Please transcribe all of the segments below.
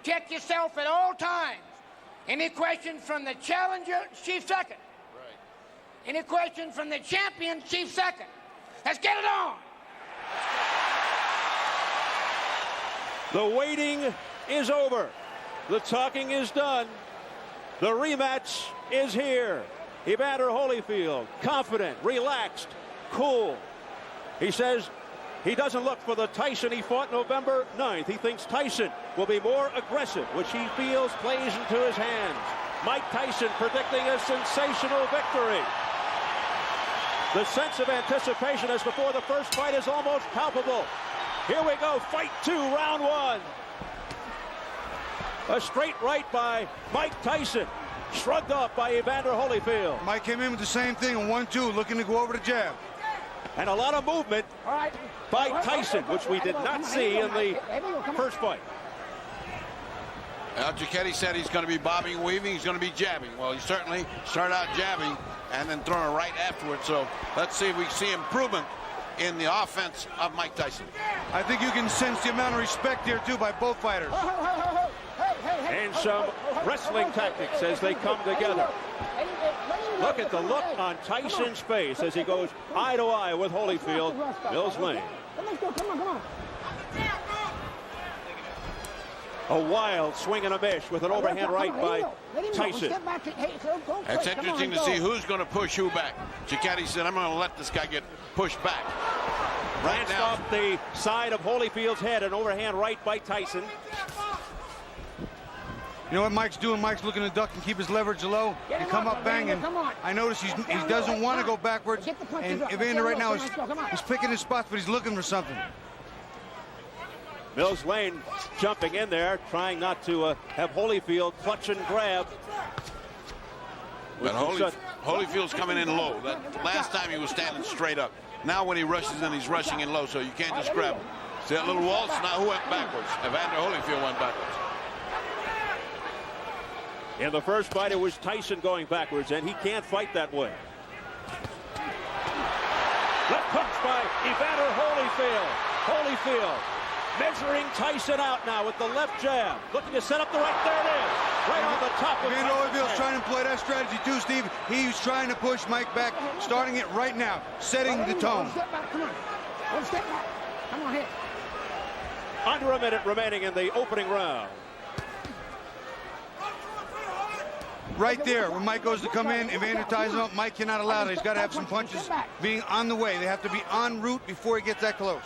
Protect yourself at all times. Any questions from the challenger, chief second. Right. Any questions from the champion, chief second. Let's get it on. The waiting is over. The talking is done. The rematch is here. Evander Holyfield, confident, relaxed, cool. He says he doesn't look for the Tyson he fought November 9th. He thinks Tyson will be more aggressive, which he feels plays into his hands. Mike Tyson predicting a sensational victory. The sense of anticipation as before the first fight is almost palpable. Here we go, fight 2, round 1. A straight right by Mike Tyson, shrugged off by Evander Holyfield. Mike came in with the same thing, a 1-2, looking to go over the jab. And a lot of movement by Tyson, which we did not see in the first fight. Giacchetti said he's going to be bobbing, weaving, he's going to be jabbing. Well, he certainly started out jabbing and then throwing a right afterwards. So let's see if we see improvement in the offense of Mike Tyson. I think you can sense the amount of respect here, too, by both fighters. And some wrestling tactics as they come together. Look at the look on Tyson's face as he goes eye to eye with Holyfield. Mills Lane. Come on. A wild swing and a miss with an overhand right by Tyson. It's interesting to see who's going to push who back. Giacchetti said, I'm going to let this guy get pushed back. Right now, off the side of Holyfield's head, an overhand right by Tyson. You know what Mike's doing? Mike's looking to duck and keep his leverage low and come up banging. I notice he doesn't want to go backwards. And Evander right now is picking his spots, but he's looking for something. Mills Lane jumping in there, trying not to have Holyfield clutch and grab. But Holyfield's coming in low. That last time he was standing straight up. Now when he rushes in, he's rushing in low, so you can't just grab him. See that little waltz? Now who went backwards? Evander Holyfield went backwards. In the first fight, it was Tyson going backwards, and he can't fight that way. Left punch by Evander Holyfield. Holyfield measuring Tyson out now with the left jab. Looking to set up the right. There it is. Right on the top of Evander Holyfield's trying to play that strategy too, Steve. He's trying to push Mike back, starting it right now, setting the tone. Step back, come on. One step back. Come on, hit. Under a minute remaining in the opening round. Right there, when Mike goes to come in, Evander ties him up. Mike cannot allow that. He's got to have some punches being on the way. They have to be en route before he gets that close.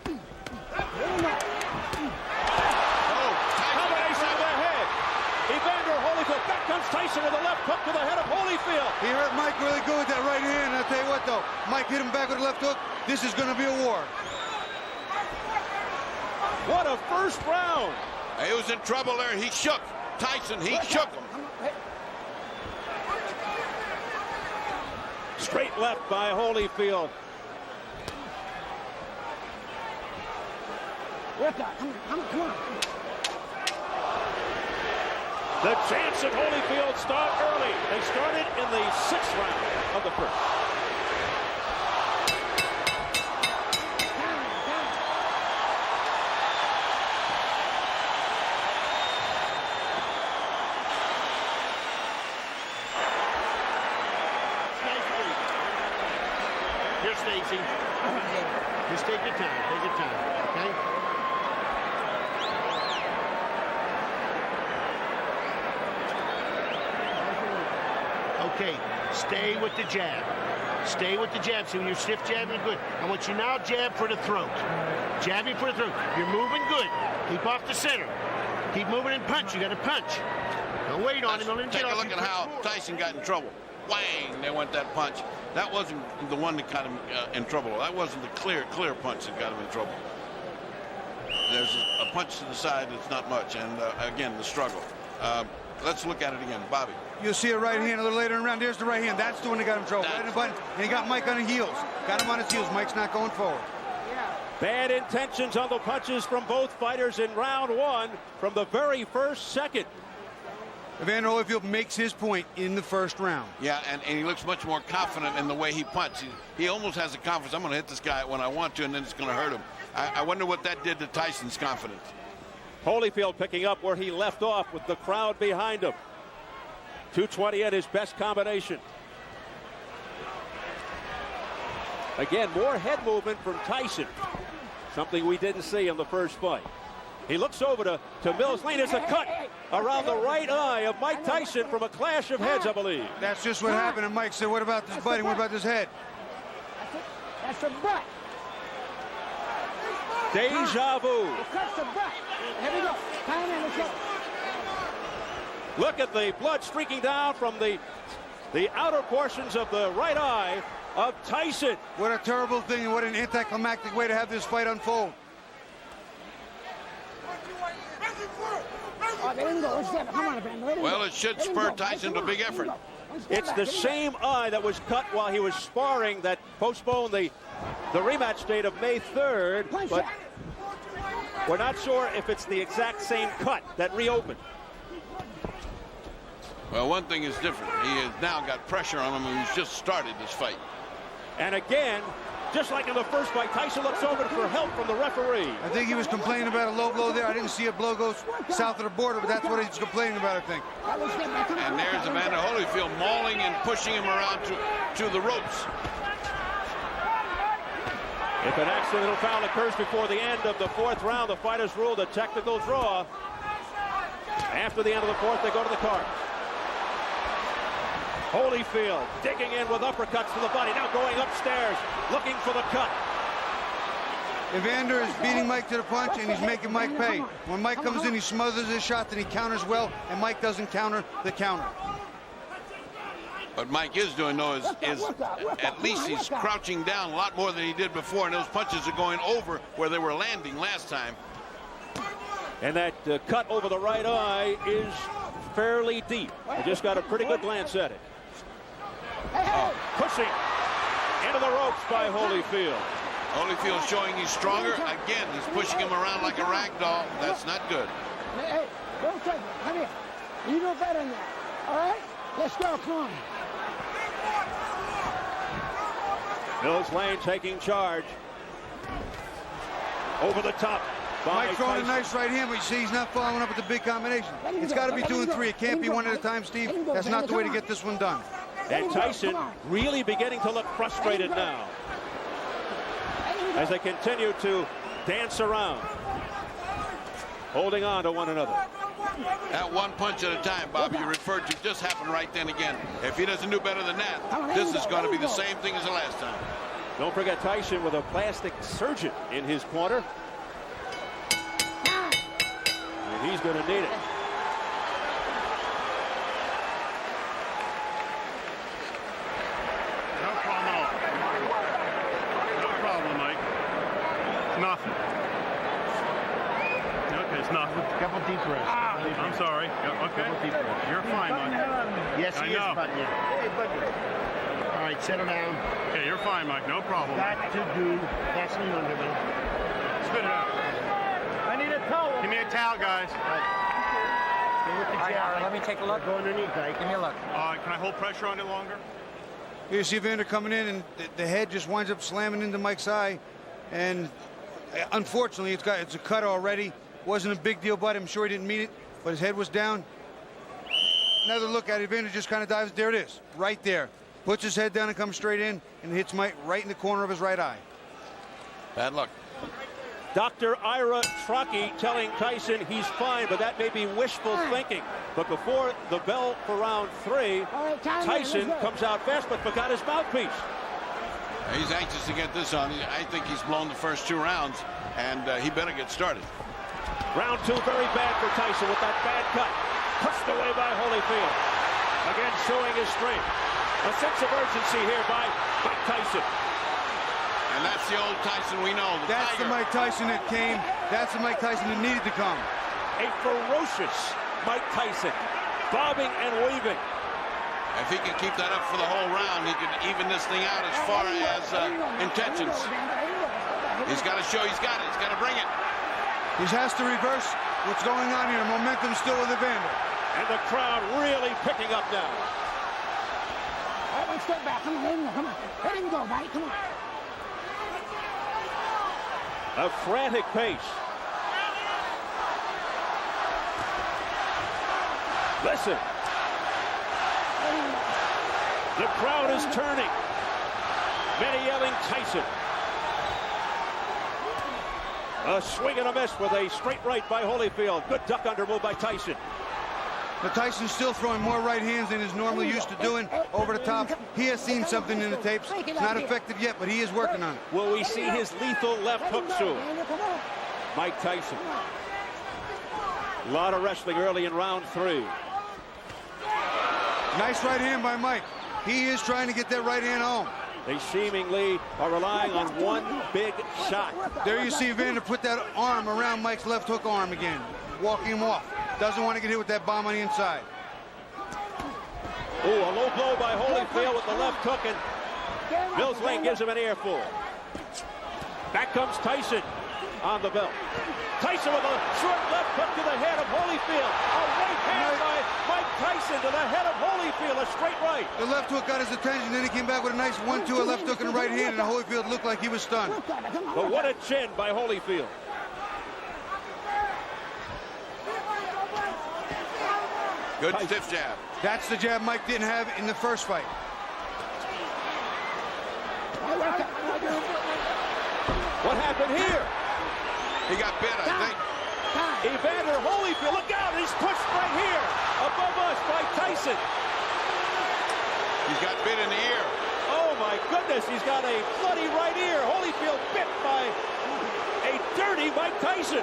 Combination of the head. Evander Holyfield. Back comes Tyson with a left hook to the head of Holyfield. He hurt Mike really good with that right hand. I'll tell you what, though. Mike hit him back with a left hook. This is going to be a war. What a first round. He was in trouble there. He shook Tyson. He shook him. Straight left by Holyfield. Come on. The chance of Holyfield start early. They started in the 6th round of the first. Here, Stacy. Just take your time, okay? Okay, stay with the jab. Stay with the jab. See, when you're stiff jabbing, good. I want you now jab for the throat. Jabbing for the throat. You're moving good. Keep off the center. Keep moving and punch. You got to punch. Don't wait on him. Don't let him Take get a off. look at how Tyson got in trouble. Whang! There went that punch. That wasn't the one that got him in trouble. That wasn't the clear punch that got him in trouble. There's a punch to the side that's not much, and again, the struggle. Let's look at it again. Bobby. You'll see a right hand a little later in the round. There's the right hand. That's the one that got him in trouble. Right in the button, and he got Mike on the heels. Got him on his heels. Mike's not going forward. Bad intentions on the punches from both fighters in round 1 from the very first second. Evander Holyfield makes his point in the first round. Yeah, and he looks much more confident in the way he punches. He almost has the confidence. I'm going to hit this guy when I want to, and then it's going to hurt him. I wonder what that did to Tyson's confidence. Holyfield picking up where he left off with the crowd behind him. 220 at his best combination. Again, more head movement from Tyson. Something we didn't see in the first fight. He looks over to Mills Lane. There's a cut around the right eye of Mike Tyson from a clash of heads, I believe. That's just what happened. And Mike said, what about this butting? What about this head? That's the butt. Deja vu. That's the butt. Here we go. Time in, let's go. Look at the blood streaking down from the outer portions of the right eye of Tyson. What a terrible thing and what an anticlimactic way to have this fight unfold. Oh, they didn't go. Come on, Evander. Well, it should spur Tyson to a big effort. It's the same eye that was cut while he was sparring that postponed the rematch date of May 3rd, but we're not sure if it's the exact same cut that reopened. Well, one thing is different. He has now got pressure on him, and he's just started this fight. And again, just like in the first fight, Tyson looks over for help from the referee. I think he was complaining about a low blow there. I didn't see a blow go south of the border, but that's what he's complaining about, I think. And there's Evander Holyfield mauling and pushing him around to the ropes. If an accidental foul occurs before the end of the fourth round, the fight is ruled a technical draw. After the end of the fourth, they go to the card. Holyfield digging in with uppercuts to the body, now going upstairs, looking for the cut. Evander is beating Mike to the punch, and he's making Mike pay. When Mike comes in, he smothers his shot, then he counters well, and Mike doesn't counter the counter. What Mike is doing, though, is at least he's crouching down a lot more than he did before, and those punches are going over where they were landing last time. And that cut over the right eye is fairly deep. I just got a pretty good glance at it. Pushing into the ropes by Holyfield. Holyfield showing he's stronger. Again, he's pushing him around like a rag doll. That's not good. Hey, don't take it. Come here. You know better than that. All right? Let's go. Come on. Mills Lane taking charge. Over the top. Mike throwing a nice right hand, but you see he's not following up with the big combination. It's got to be 2 and 3. It can't be one at a time, Steve. That's not the way to get this one done. And Tyson really beginning to look frustrated now as they continue to dance around, holding on to one another. That one punch at a time, Bob, you referred to, just happened right then again. If he doesn't do better than that, this is going to be the same thing as the last time. Don't forget Tyson with a plastic surgeon in his corner. And he's going to need it. Nothing. Okay, it's nothing. Couple deep breaths. I'm sorry. Okay. You're fine, Mike. Yes, he is, buddy. Hey, buddy. All right, settle down. Okay, you're fine, Mike. No problem. Got to do. That's me under me. Spit it out. I need a towel. Give me a towel, guys. Let me take a look. Go underneath, Ike. Give me a look. Can I hold pressure on it longer? Here you see Evander coming in, and the head just winds up slamming into Mike's eye. And unfortunately, it's a cut already. Wasn't a big deal, but I'm sure he didn't mean it. But his head was down. Another look at it. Evander just kind of dives. There it is, right there. Puts his head down and comes straight in, and hits Mike right in the corner of his right eye. Bad luck. Dr. Ira Trocchi telling Tyson he's fine, but that may be wishful thinking. But before the bell for round 3, Tyson comes out fast, but forgot his mouthpiece. He's anxious to get this on. I think he's blown the first 2 rounds, and he better get started. Round 2, very bad for Tyson with that bad cut. Pushed away by Holyfield. Again, showing his strength. A sense of urgency here by Mike Tyson. And that's the old Tyson we know. That's the Mike Tyson that came. That's the Mike Tyson that needed to come. A ferocious Mike Tyson, bobbing and weaving. If he can keep that up for the whole round, he can even this thing out as far as intentions. He's got to show he's got it. He's got to bring it. He has to reverse what's going on here. Momentum still with Evander. And the crowd really picking up now. All right, let's step back. Come on, come on. Let him go, buddy. Come on. A frantic pace. Listen. The crowd is turning. Many yelling Tyson. A swing and a miss with a straight right by Holyfield. Good duck under move by Tyson. But Tyson's still throwing more right hands than he's normally used to doing over the top. He has seen something in the tapes. It's not effective yet, but he is working on it. Will we see his lethal left hook soon? Mike Tyson. A lot of wrestling early in round 3. Nice right hand by Mike. He is trying to get that right hand home. They seemingly are relying on one big shot. There you see Evander put that arm around Mike's left hook arm again, walking him off. Doesn't want to get hit with that bomb on the inside. Ooh, a low blow by Holyfield with the left hook, and Mills Lane gives him an earful. Back comes Tyson on the belt. Tyson with a short left hook to the head of Holyfield. A right hand by Mike Tyson to the head of Holyfield, a straight right. The left hook got his attention, then he came back with a nice 1-2, a left hook and a right hand, and Holyfield looked like he was stunned. But what a chin by Holyfield. Good stiff jab. That's the jab Mike didn't have in the first fight. What happened here? He got bit, I think. Evander Holyfield, look out, he's pushed right here, above us by Tyson. He's got bit in the ear. Oh my goodness, he's got a bloody right ear. Holyfield bit by a dirty Mike Tyson.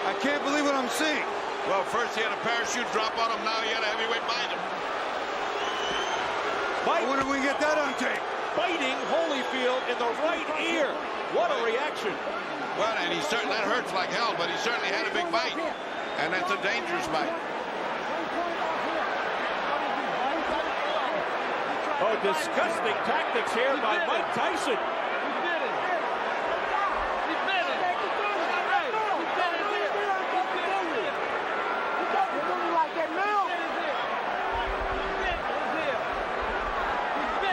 I can't believe what I'm seeing. Well, first he had a parachute drop on him, now he had a heavyweight bind him. I wonder if we can get that on tape. Biting Holyfield in the right ear. What a reaction. Well, and he certainly, that hurts like hell, but he certainly had a big bite. And that's a dangerous bite. Oh, disgusting tactics here by Mike Tyson.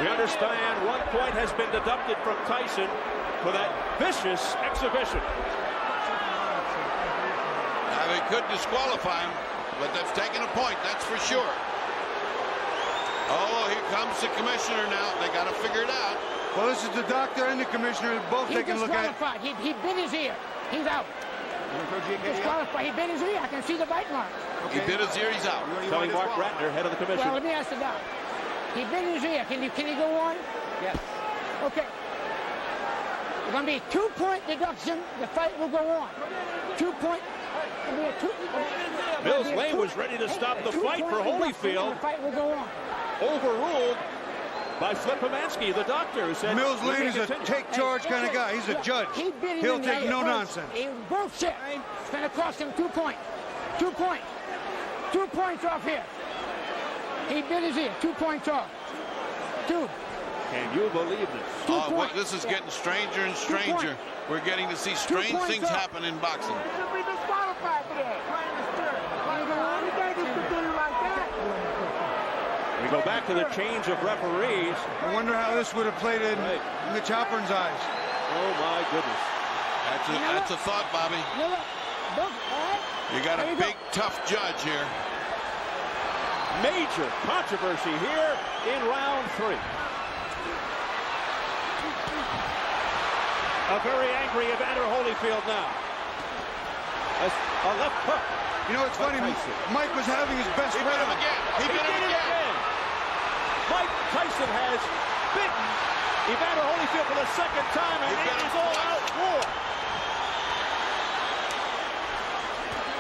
We understand 1 point has been deducted from Tyson for that vicious exhibition. Now, they could disqualify him, but they've taken a point, that's for sure. Oh, here comes the commissioner now. They got to figure it out. Well, this is the doctor and the commissioner both taking a look at it. He bit his ear. He's out. Disqualified. He bit his ear. I can see the bite mark. Okay. He bit his ear, he's out. Telling Mark Ratner, head of the commission. Well, let me ask the doc. He bit his ear. Can he go on? Yes. Okay. It's going to be a 2-point deduction. The fight will go on. 2 point. Mills Lane was ready to stop the fight for Holyfield. The fight will go on. Overruled by Flip Pomansky, the doctor, who said Mills Lane is a take charge kind of guy. He's a judge. He'll take no nonsense. He bullshit. It's going to cost him 2 points. 2 points. 2 points off here. He bit his ear. 2 points off. 2. Can you believe this? Oh, well, this is getting stranger and stranger. We're getting to see strange things happen in boxing. We go back to the change of referees. I wonder how this would have played in Mitch Halpern's eyes. Oh my goodness. That's a thought, Bobby. You got a big, tough judge here. Major controversy here in round 3. A very angry Evander Holyfield now. A left hook. You know, it's funny. Mike was having his best He bit him again. He bit him again. Mike Tyson has bitten Evander Holyfield for the second time, and it is all-out war.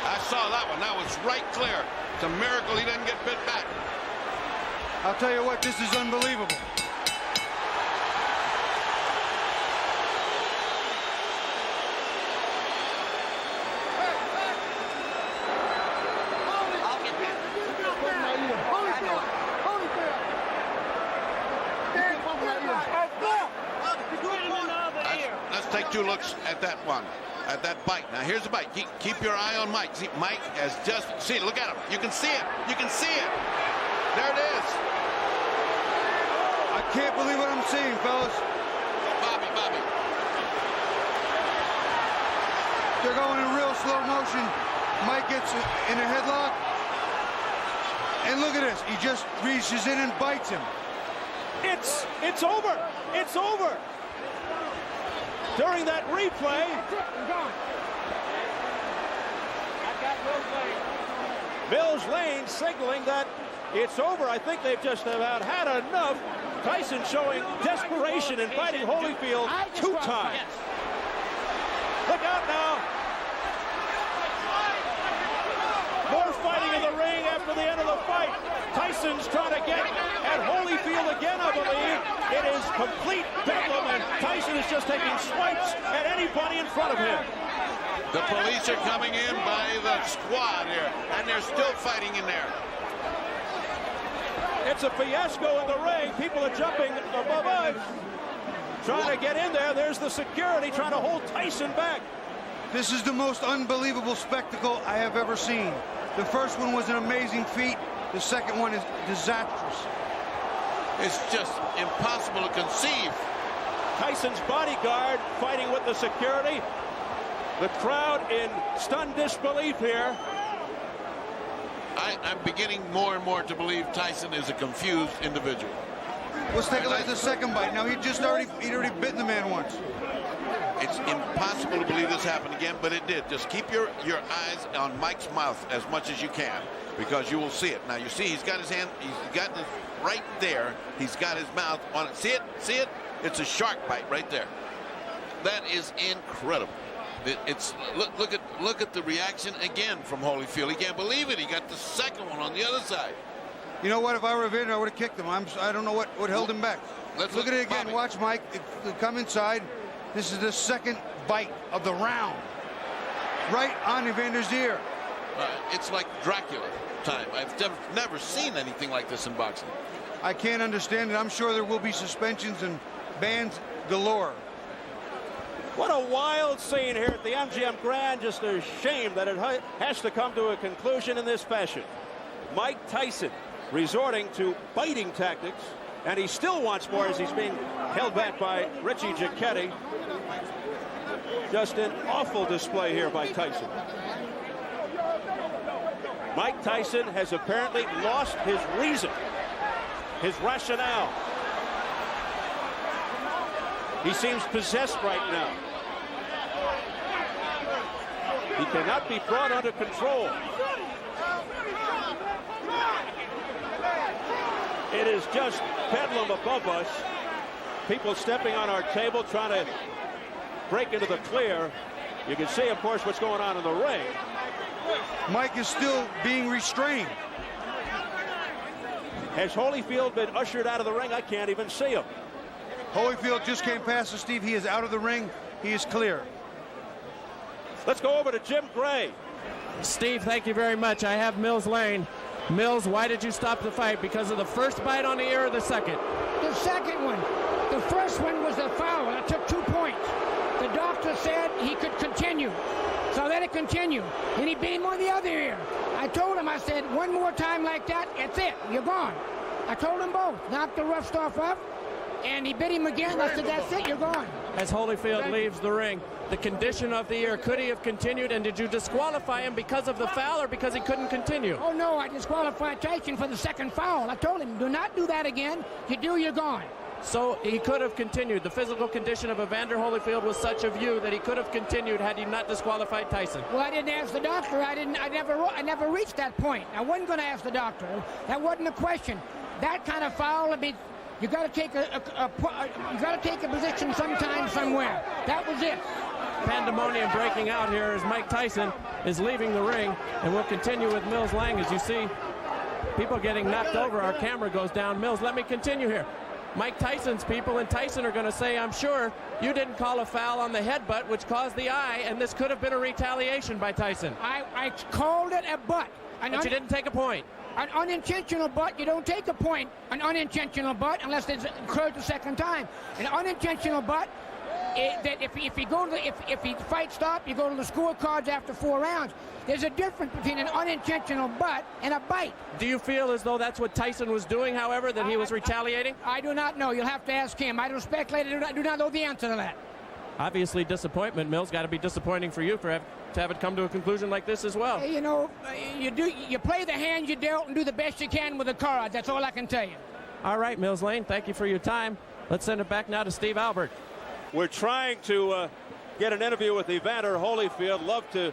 I saw that one. That was right clear. It's a miracle he didn't get bit back. I'll tell you what, this is unbelievable. Let's take 2 looks at that one, at that bite. Now here's the bite. Keep your eye on Mike. See, Mike has just, see, look at him. You can see it. You can see it. There it is. I can't believe what I'm seeing, fellas. Bobby. They're going in real slow motion. Mike gets in a headlock. And look at this. He just reaches in and bites him. It's over. It's over. During that replay, Mills Lane signaling that it's over. I think they've just about had enough. Tyson showing desperation in fighting Holyfield 2 times. Look out now. More fighting in the ring after the end of the fight. Tyson's trying to get at Holyfield again, I believe. It is complete bedlam, and Tyson is just taking swipes at anybody in front of him. The police are coming in by the squad here, and they're still fighting in there. It's a fiasco in the ring. People are jumping above us, trying to get in there. There's the security trying to hold Tyson back. This is the most unbelievable spectacle I have ever seen. The first one was an amazing feat. The second one is disastrous. It's just impossible to conceive. Tyson's bodyguard fighting with the security. The crowd in stunned disbelief here. I'm beginning more and more to believe Tyson is a confused individual. Let's take a look at the second bite. Now, he'd already bitten the man once. It's impossible to believe this happened again, but it did. Just keep your eyes on Mike's mouth as much as you can, because you will see it. Now, you see he's got his hand, he's got it right there. He's got his mouth on it. See it? See it? It's a shark bite right there. That is incredible. It's look at the reaction again from Holyfield. He can't believe it. He got the second one on the other side. You know what? If I were Evander, I would have kicked him. I don't know what held him back. Let's look at it again. Bobby. Watch Mike come inside. This is the second bite of the round. Right on Evander's ear. It's like Dracula time. I've never seen anything like this in boxing. I can't understand it. I'm sure there will be suspensions and bans galore. What a wild scene here at the MGM Grand. Just a shame that it has to come to a conclusion in this fashion. Mike Tyson resorting to biting tactics, and he still wants more as he's being held back by Richie Giacchetti. Just an awful display here by Tyson. Mike Tyson has apparently lost his reason, his rationale. He seems possessed right now. He cannot be brought under control. It is just bedlam above us. People stepping on our table, trying to break into the clear. You can see, of course, what's going on in the ring. Mike is still being restrained. Has Holyfield been ushered out of the ring? I can't even see him. Holyfield just came past us, Steve. He is out of the ring. He is clear. Let's go over to Jim Gray. Steve, thank you very much. I have Mills Lane. Mills, why did you stop the fight? Because of the first bite on the ear or the second? The second one. The first one was a foul. I took 2 points. The doctor said he could continue. So let it continue. And he beat him on the other ear. I told him, I said, one more time like that, that's it. You're gone. I told them both. Knocked the rough stuff up. And he bit him again. I said, that's it, you're gone. As Holyfield leaves the ring, the condition of the ear, could he have continued? And did you disqualify him because of the foul or because he couldn't continue? Oh, no, I disqualified Tyson for the second foul. I told him, do not do that again. You do, you're gone. So he could have continued. The physical condition of Evander Holyfield was such a view that he could have continued had he not disqualified Tyson. Well, I didn't ask the doctor. I never reached that point. I wasn't going to ask the doctor. That wasn't a question. That kind of foul would be... You got to take a position sometime, somewhere. That was it. Pandemonium breaking out here as Mike Tyson is leaving the ring, and we'll continue with Mills Lang. As you see, people getting knocked over. Our camera goes down. Mills, let me continue here. Mike Tyson's people and Tyson are going to say, I'm sure you didn't call a foul on the headbutt, which caused the eye, and this could have been a retaliation by Tyson. I called it a butt. But you didn't take a point. An unintentional butt, you don't take a point. An unintentional butt, unless it occurred the second time. An unintentional butt, that if he fight stop, you go to the scorecards after 4 rounds. There's a difference between an unintentional butt and a bite. Do you feel as though that's what Tyson was doing, however, that he was retaliating? I do not know. You'll have to ask him. I don't speculate. I do not know the answer to that. Obviously, disappointment. Mills, got to be disappointing for you to have it come to a conclusion like this as well. You know, you play the hand you dealt and do the best you can with the cards. That's all I can tell you. All right, Mills Lane, thank you for your time. Let's send it back now to Steve Albert. We're trying to get an interview with Evander Holyfield. Love to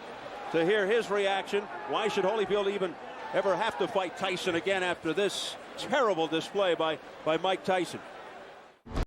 hear his reaction. Why should Holyfield even ever have to fight Tyson again after this terrible display by Mike Tyson?